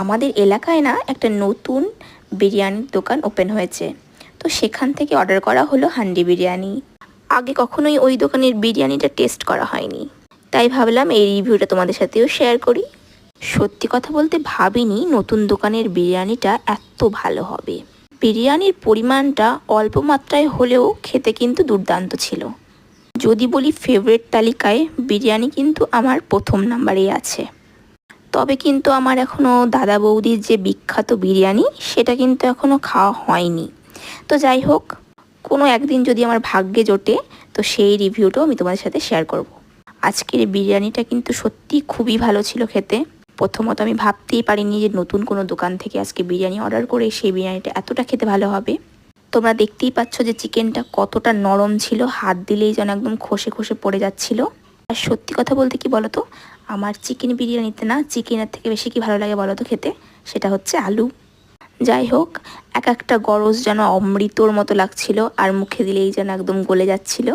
আমাদের এলাকায় না একটা নতুন বিরিয়ানির দোকান ওপেন হয়েছে, তো সেখান থেকে অর্ডার করা হলো হান্ডি বিরিয়ানি। আগে কখনোই ওই দোকানের বিরিয়ানিটা টেস্ট করা হয়নি, তাই ভাবলাম এই রিভিউটা তোমাদের সাথেও শেয়ার করি। সত্যি কথা বলতে ভাবিনি নতুন দোকানের বিরিয়ানিটা এত ভালো হবে। বিরিয়ানির পরিমাণটা অল্প মাত্রায় হলেও খেতে কিন্তু দুর্দান্ত ছিল। যদি বলি ফেভারিট তালিকায়, বিরিয়ানি কিন্তু আমার প্রথম নাম্বারেই আছে। তবে কিন্তু আমার এখনও দাদা বৌদির যে বিখ্যাত বিরিয়ানি সেটা কিন্তু এখনও খাওয়া হয়নি। তো যাই হোক, কোনো একদিন যদি আমার ভাগ্যে জোটে তো সেই রিভিউটাও আমি তোমাদের সাথে শেয়ার করব। আজকের বিরিয়ানিটা কিন্তু সত্যি খুবই ভালো ছিল খেতে। প্রথমত আমি ভাবতেই পারিনি যে নতুন কোনো দোকান থেকে আজকে বিরিয়ানি অর্ডার করে সেই বিরিয়ানিটা এতটা খেতে ভালো হবে। তোমরা দেখতেই পাচ্ছ যে চিকেনটা কতটা নরম ছিল, হাত দিলেই যেন একদম খসে খসে পড়ে যাচ্ছিল। আর সত্যি কথা বলতে কি বলো তো, আমার চিকেন বিরিয়ানিতে না চিকেনের থেকে বেশি কি ভালো লাগে বলো তো খেতে, সেটা হচ্ছে আলু। যাই হোক, এক একটা গরজ যেন অমৃতর মতো লাগছিল আর মুখে দিলেই যেন একদম গলে যাচ্ছিল।